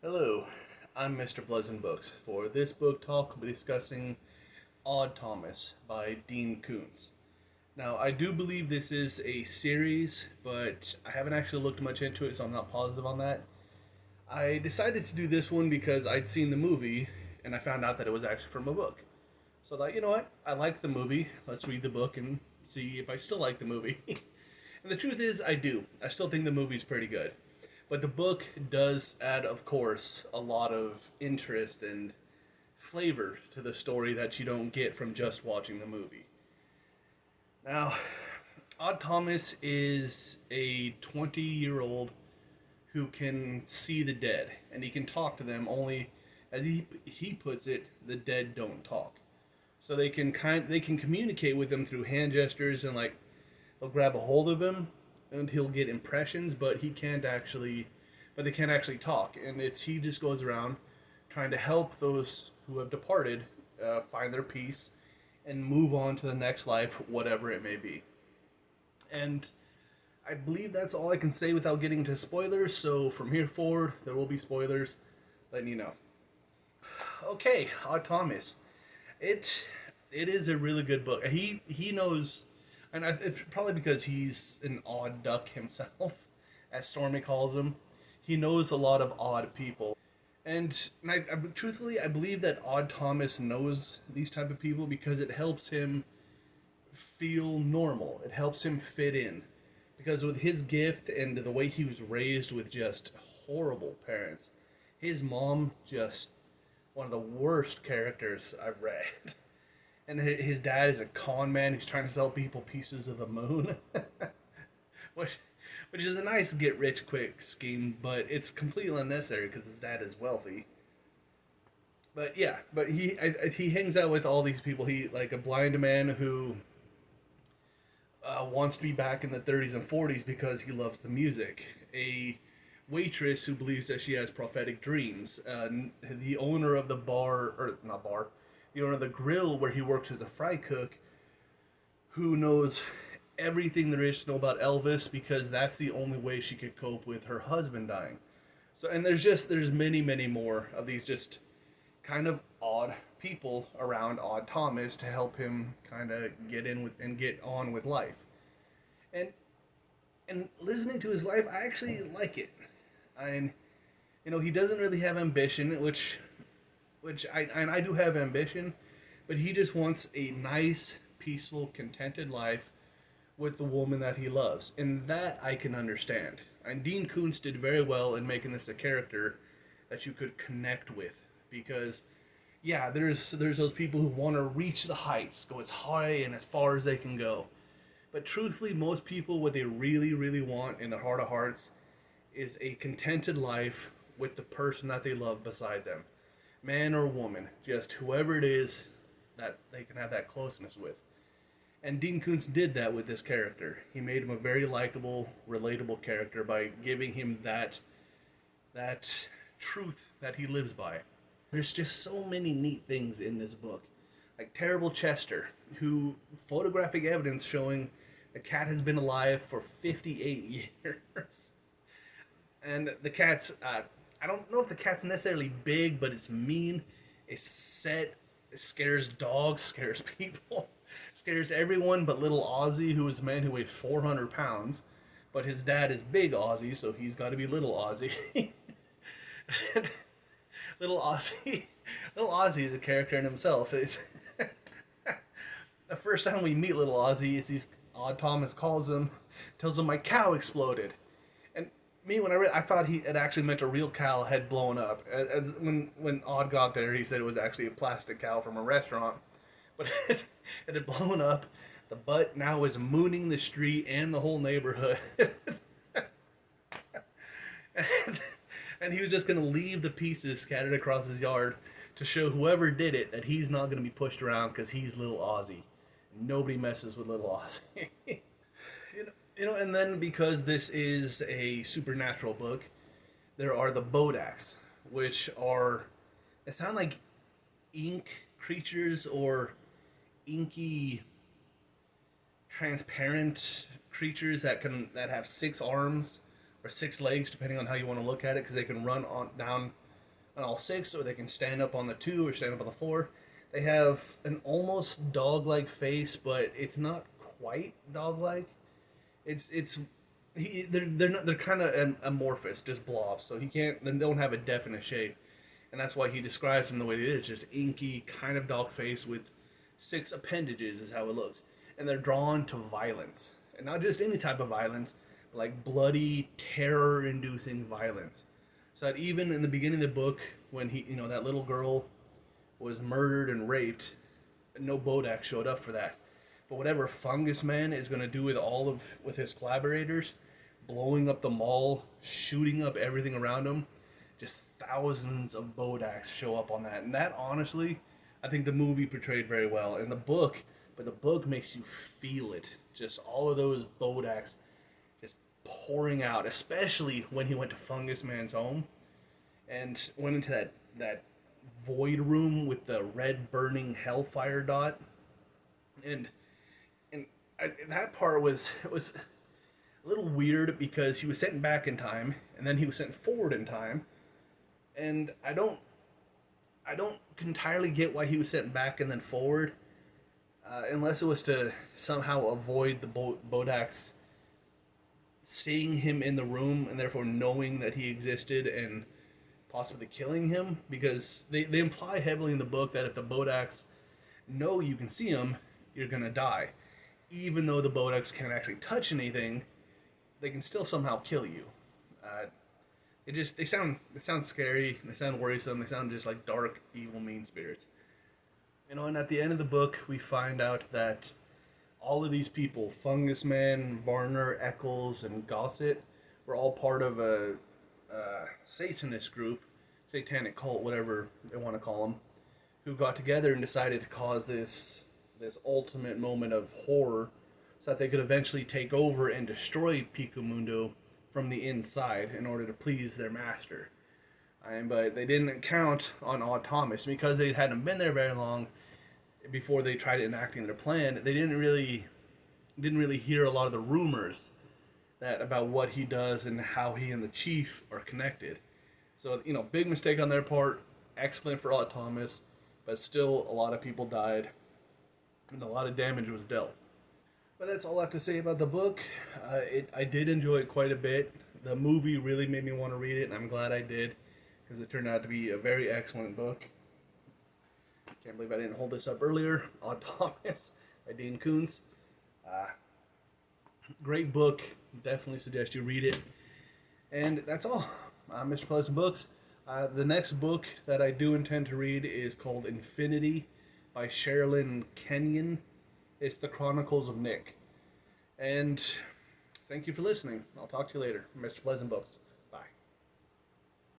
Hello, I'm Mr. Pleasant Books. For this book talk, we'll be discussing Odd Thomas by Dean Koontz. Now, I do believe this is a series, but I haven't actually looked much into it, so I'm not positive on that. I decided to do this one because I'd seen the movie and I found out that it was actually from a book. So I thought, you know what? I like the movie. Let's read the book and see if I still like the movie. And the truth is, I do. I still think the movie's pretty good. But the book does add, of course, a lot of interest and flavor to the story that you don't get from just watching the movie. Now, Odd Thomas is a 20-year-old who can see the dead, and he can talk to them, only, as he puts it, the dead don't talk. So they can communicate with him through hand gestures, and like they'll grab a hold of him and he'll get impressions, but they can't actually talk. And he just goes around trying to help those who have departed find their peace and move on to the next life, whatever it may be. And I believe that's all I can say without getting into spoilers. So from here forward, there will be spoilers, letting you know. Okay, Odd Thomas. It is a really good book. He knows, and it's probably because he's an odd duck himself, as Stormy calls him. He knows a lot of odd people, and truthfully, I believe that Odd Thomas knows these type of people because it helps him feel normal. It helps him fit in, because with his gift and the way he was raised with just horrible parents, his mom just one of the worst characters I've read. And his dad is a con man who's trying to sell people pieces of the moon. which, which is a nice get rich quick scheme, but it's completely unnecessary because his dad is wealthy. But yeah, he hangs out with all these people. He like a blind man who wants to be back in the 30s and 40s because he loves the music. A waitress who believes that she has prophetic dreams. The owner of the bar, or not bar, the owner of the grill where he works as a fry cook, who knows everything there is to know about Elvis because that's the only way she could cope with her husband dying. So, and there's many more of these just kind of odd people around Odd Thomas to help him kind of get in with and get on with life. And listening to his life, I actually like it. And he doesn't really have ambition, which I do have ambition, but he just wants a nice, peaceful, contented life with the woman that he loves, and that I can understand. And Dean Koontz did very well in making this a character that you could connect with, because yeah, there's those people who want to reach the heights, go as high and as far as they can go. But truthfully, most people, what they really, really want in their heart of hearts is a contented life with the person that they love beside them. Man or woman, just whoever it is that they can have that closeness with. And Dean Koontz did that with this character. He made him a very likable, relatable character by giving him that truth that he lives by. There's just so many neat things in this book. Like Terrible Chester, who photographic evidence showing a cat has been alive for 58 years. And the cat's, I don't know if the cat's necessarily big, but it's mean. It's set. It scares dogs, scares people, scares everyone but little Ozzy, who is a man who weighs 400 pounds. But his dad is big Ozzy, so he's got to be little Ozzy. little Ozzy. Little Ozzy is a character in himself. It's the first time we meet little Ozzy is Odd Thomas calls him, tells him my cow exploded. And me, when I read, I thought it actually meant a real cow had blown up. As when Odd got there, he said it was actually a plastic cow from a restaurant, but it had blown up. The butt now is mooning the street and the whole neighborhood. And he was just going to leave the pieces scattered across his yard to show whoever did it that he's not going to be pushed around because he's little Ozzy. Nobody messes with little Ozzy. And then because this is a supernatural book, there are the Bodaks, which are, they sound like ink creatures or inky, transparent creatures that have 6 arms or 6 legs, depending on how you want to look at it, because they can run on down on all six, or they can stand up on the two or stand up on the four. They have an almost dog-like face, but it's not quite dog-like. They're kind of amorphous, just blobs. So they don't have a definite shape, and that's why he describes them the way it is, just inky, kind of dog face with six appendages is how it looks, and they're drawn to violence, and not just any type of violence, but like bloody, terror-inducing violence. So that even in the beginning of the book, when that little girl was murdered and raped, no Bodak showed up for that. But whatever Fungus Man is going to do with his collaborators, blowing up the mall, shooting up everything around him, just thousands of Bodaks show up on that. And that, honestly, I think the movie portrayed very well. In the book, but the book makes you feel it. Just all of those Bodaks just pouring out, especially when he went to Fungus Man's home and went into that void room with the red burning hellfire dot. That part was a little weird because he was sent back in time and then he was sent forward in time, and I don't entirely get why he was sent back and then forward, unless it was to somehow avoid the Bodaks seeing him in the room and therefore knowing that he existed and possibly killing him, because they imply heavily in the book that if the Bodaks know you can see him, you're gonna die. Even though the Bodaks can't actually touch anything, they can still somehow kill you. They sound scary. They sound worrisome. They sound just like dark, evil, mean spirits. And at the end of the book, we find out that all of these people, Fungus Man, Varner, Eccles, and Gossett, were all part of a Satanist group, satanic cult, whatever they want to call them, who got together and decided to cause this ultimate moment of horror so that they could eventually take over and destroy Pico Mundo from the inside in order to please their master. But they didn't count on Odd Thomas because they hadn't been there very long before they tried enacting their plan. They didn't really hear a lot of the rumors about what he does and how he and the chief are connected. So, big mistake on their part. Excellent for Odd Thomas, but still a lot of people died and a lot of damage was dealt. But that's all I have to say about the book. I did enjoy it quite a bit. The movie really made me want to read it, and I'm glad I did, because it turned out to be a very excellent book. Can't believe I didn't hold this up earlier. Odd Thomas by Dean Koontz. Great book. Definitely suggest you read it. And that's all. I'm Mr. Pleasant Books. The next book that I do intend to read is called Infinity by Sherilyn Kenyon. It's the Chronicles of Nick. And thank you for listening. I'll talk to you later. Mr. Pleasant Books.